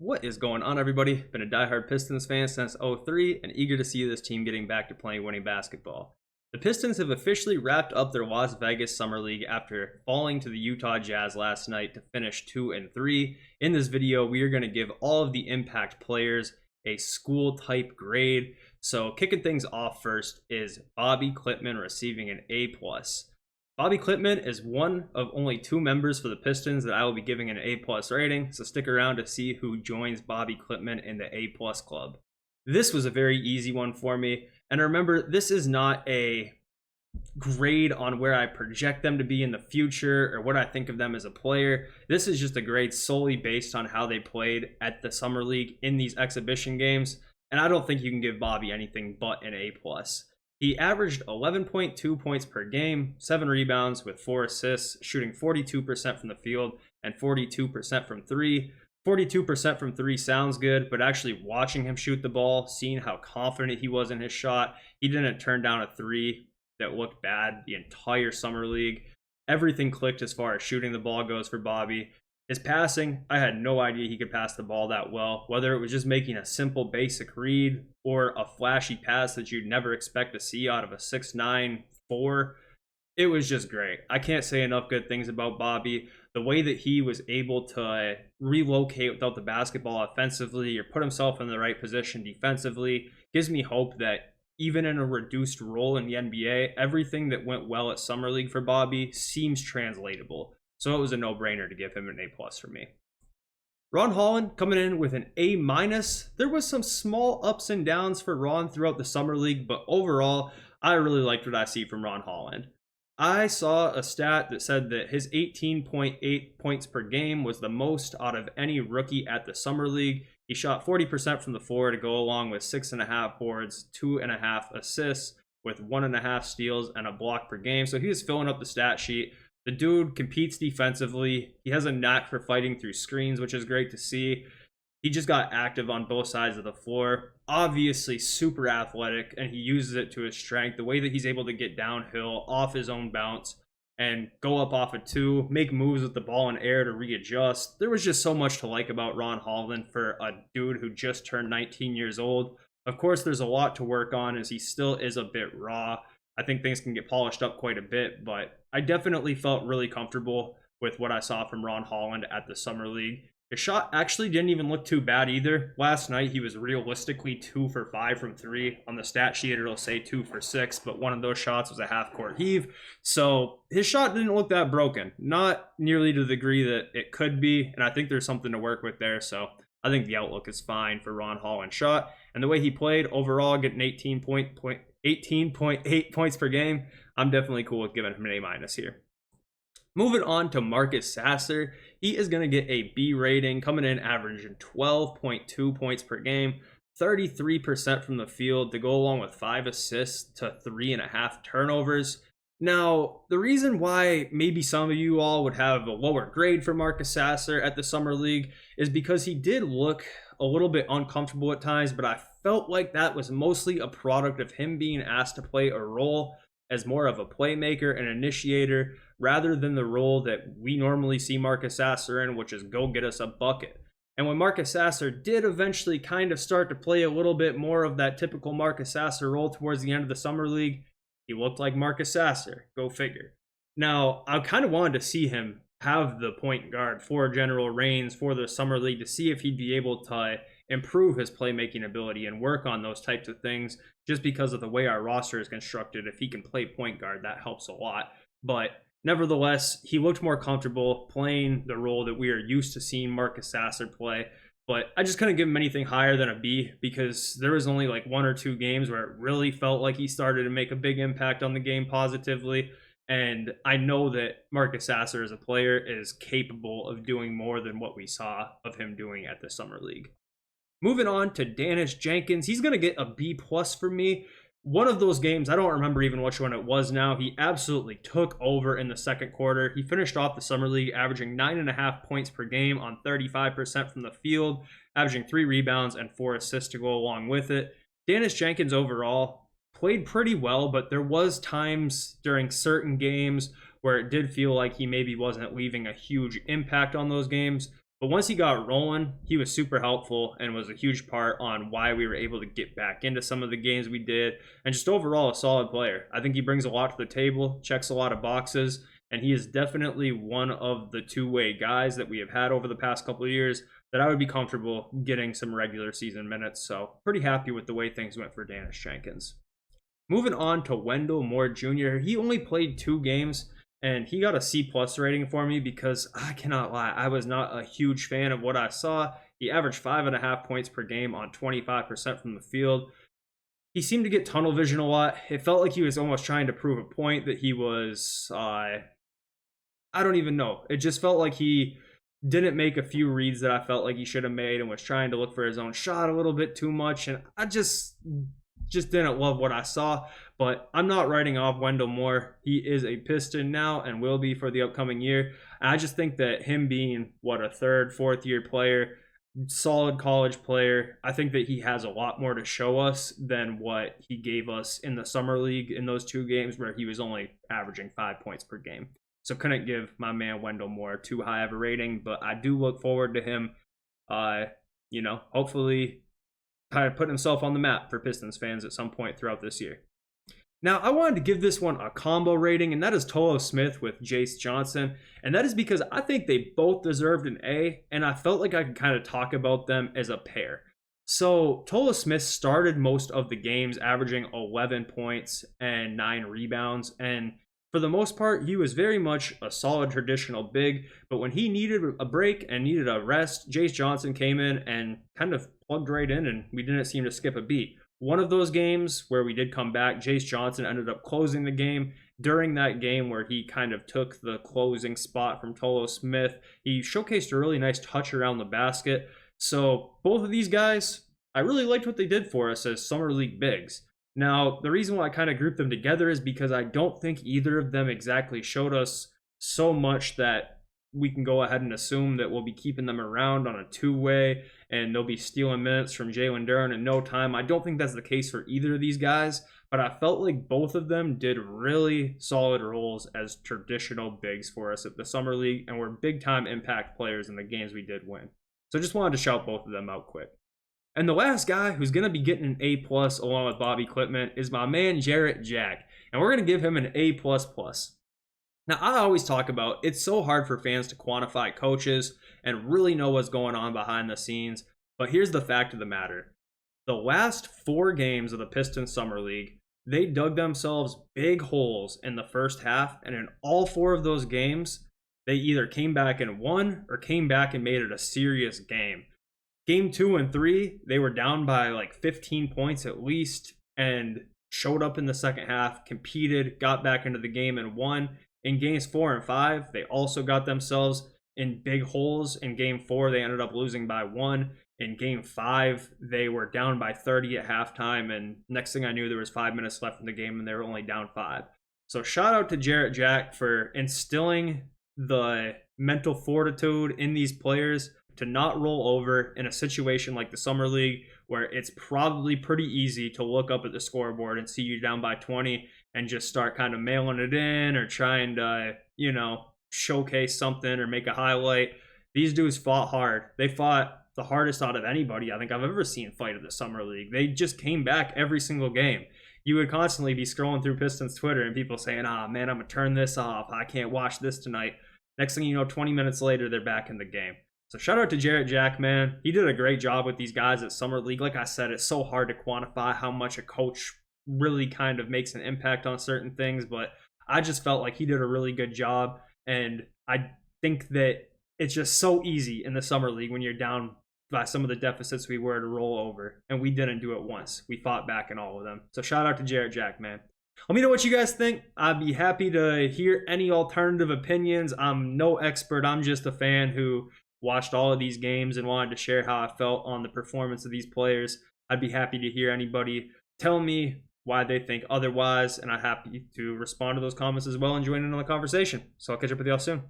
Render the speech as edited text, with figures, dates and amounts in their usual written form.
What is going on, everybody? Been a diehard Pistons fan since '03 and eager to see this team getting back to playing winning basketball. The Pistons have officially wrapped up their Las Vegas Summer League after falling to the Utah Jazz last night to finish 2-3. In this video, we are going to give all of the impact players a school type grade. So kicking things off first is Bobi Klintman receiving an A+. Bobi Klintman is one of only two members for the Pistons that I will be giving an A+ rating, so stick around to see who joins Bobi Klintman in the A+ club. This was a very easy one for me, and remember, this is not a grade on where I project them to be in the future or what I think of them as a player. This is just a grade solely based on how they played at the Summer League in these exhibition games, and I don't think you can give Bobi anything but an A+. He averaged 11.2 points per game, 7 rebounds with 4 assists, shooting 42% from the field and 42% from 3. 42% from 3 sounds good, but actually watching him shoot the ball, seeing how confident he was in his shot, he didn't turn down a 3 that looked bad the entire Summer League. Everything clicked as far as shooting the ball goes for Bobi. His passing, I had no idea he could pass the ball that well, whether it was just making a simple basic read or a flashy pass that you'd never expect to see out of a 6'9", 4. It was just great. I can't say enough good things about Bobi. The way that he was able to relocate without the basketball offensively or put himself in the right position defensively gives me hope that even in a reduced role in the NBA, everything that went well at Summer League for Bobi seems translatable. So it was a no-brainer to give him an A+ for me. Ron Holland coming in with an A-. There was some small ups and downs for Ron throughout the Summer League, but overall, I really liked what I see from Ron Holland. I saw a stat that said that his 18.8 points per game was the most out of any rookie at the Summer League. He shot 40% from the floor to go along with 6.5 boards, 2.5 assists, with 1.5 steals and a block per game. So he was filling up the stat sheet. The dude competes defensively. He has a knack for fighting through screens, which is great to see. He just got active on both sides of the floor. Obviously super athletic, and he uses it to his strength. The way that he's able to get downhill off his own bounce and go up off a 2, make moves with the ball in air to readjust. There was just so much to like about Ron Holland for a dude who just turned 19 years old. Of course, there's a lot to work on as he still is a bit raw. I think things can get polished up quite a bit, but I definitely felt really comfortable with what I saw from Ron Holland at the Summer League. His shot actually didn't even look too bad either. Last night, he was realistically 2 for 5 from 3. On the stat sheet, it'll say 2 for 6, but one of those shots was a half-court heave. So his shot didn't look that broken. Not nearly to the degree that it could be, and I think there's something to work with there. So I think the outlook is fine for Ron Holland's shot. And the way he played overall, getting 18.8 points per game, I'm definitely cool with giving him an A- here. Moving on to Marcus Sasser, he is going to get a B rating, coming in averaging 12.2 points per game, 33% from the field to go along with 5 assists to 3.5 turnovers. Now, the reason why maybe some of you all would have a lower grade for Marcus Sasser at the Summer League is because he did look a little bit uncomfortable at times, but I felt like that was mostly a product of him being asked to play a role as more of a playmaker and initiator rather than the role that we normally see Marcus Sasser in, which is go get us a bucket. And when Marcus Sasser did eventually kind of start to play a little bit more of that typical Marcus Sasser role towards the end of the Summer League, he looked like Marcus Sasser. Go figure. Now, I kind of wanted to see him have the point guard for General Reigns for the Summer League to see if he'd be able to improve his playmaking ability and work on those types of things just because of the way our roster is constructed. If he can play point guard, that helps a lot. But nevertheless, he looked more comfortable playing the role that we are used to seeing Marcus Sasser play. But I just couldn't give him anything higher than a B because there was only like 1 or 2 games where it really felt like he started to make a big impact on the game positively. And I know that Marcus Sasser as a player is capable of doing more than what we saw of him doing at the Summer League. Moving on to Daniss Jenkins, he's going to get a B+ for me. One of those games, I don't remember even which one it was now, he absolutely took over in the second quarter. He finished off the Summer League averaging 9.5 points per game on 35% from the field, averaging 3 rebounds and 4 assists to go along with it. Daniss Jenkins overall played pretty well, but there was times during certain games where it did feel like he maybe wasn't leaving a huge impact on those games. But once he got rolling, he was super helpful and was a huge part on why we were able to get back into some of the games we did, and just overall a solid player. I think he brings a lot to the table, checks a lot of boxes, and he is definitely one of the two-way guys that we have had over the past couple of years that I would be comfortable getting some regular season minutes. So pretty happy with the way things went for Daniss Jenkins. Moving on to Wendell Moore Jr. He only played 2 games, and he got a C+ rating for me because I cannot lie, I was not a huge fan of what I saw. He averaged 5.5 points per game on 25% from the field. He seemed to get tunnel vision a lot. It felt like he was almost trying to prove a point that he was, I don't even know. It just felt like he didn't make a few reads that I felt like he should have made and was trying to look for his own shot a little bit too much. And I just didn't love what I saw, but I'm not writing off Wendell Moore. He is a Piston now and will be for the upcoming year. I just think that him being, a third, fourth year player, solid college player, I think that he has a lot more to show us than what he gave us in the summer league in those 2 games where he was only averaging 5 points per game. So couldn't give my man Wendell Moore too high of a rating, but I do look forward to him, hopefully kind of putting himself on the map for Pistons fans at some point throughout this year. Now, I wanted to give this one a combo rating, and that is Tolo Smith with Jace Johnson. And that is because I think they both deserved an A, and I felt like I could kind of talk about them as a pair. So Tolo Smith started most of the games averaging 11 points and 9 rebounds, and for the most part, he was very much a solid traditional big, but when he needed a break and needed a rest, Jace Johnson came in and kind of plugged right in, and we didn't seem to skip a beat. One of those games where we did come back, Jace Johnson ended up closing the game. During that game where he kind of took the closing spot from Tolo Smith, he showcased a really nice touch around the basket. So both of these guys, I really liked what they did for us as Summer League bigs. Now, the reason why I kind of grouped them together is because I don't think either of them exactly showed us so much that we can go ahead and assume that we'll be keeping them around on a 2-way and they'll be stealing minutes from Jalen Duren in no time. I don't think that's the case for either of these guys, but I felt like both of them did really solid roles as traditional bigs for us at the Summer League and were big-time impact players in the games we did win. So I just wanted to shout both of them out quick. And the last guy who's going to be getting an A+ along with Bobi Klintman is my man Jarrett Jack. And we're going to give him an A++. Now, I always talk about it's so hard for fans to quantify coaches and really know what's going on behind the scenes. But here's the fact of the matter. The last 4 games of the Pistons Summer League, they dug themselves big holes in the first half. And in all 4 of those games, they either came back and won or came back and made it a serious game. Game 2 and 3, they were down by like 15 points at least and showed up in the second half, competed, got back into the game and won. In games 4 and 5, they also got themselves in big holes. In game 4, they ended up losing by 1. In game 5, they were down by 30 at halftime, and next thing I knew, there was 5 minutes left in the game and they were only down 5. So shout out to Jarrett Jack for instilling the mental fortitude in these players to not roll over in a situation like the Summer League where it's probably pretty easy to look up at the scoreboard and see you down by 20 and just start kind of mailing it in or trying to, showcase something or make a highlight. These dudes fought hard. They fought the hardest out of anybody I think I've ever seen fight at the Summer League. They just came back every single game. You would constantly be scrolling through Pistons Twitter and people saying, man, I'm going to turn this off. I can't watch this tonight. Next thing you know, 20 minutes later, they're back in the game. So shout out to Jarrett Jack, man. He did a great job with these guys at Summer League. Like I said, it's so hard to quantify how much a coach really kind of makes an impact on certain things, but I just felt like he did a really good job. And I think that it's just so easy in the Summer League when you're down by some of the deficits we were to roll over. And we didn't do it once. We fought back in all of them. So shout out to Jarrett Jack, man. Let me know what you guys think. I'd be happy to hear any alternative opinions. I'm no expert. I'm just a fan who watched all of these games and wanted to share how I felt on the performance of these players. I'd be happy to hear anybody tell me why they think otherwise, and I'm happy to respond to those comments as well and join in on the conversation. So I'll catch up with y'all soon.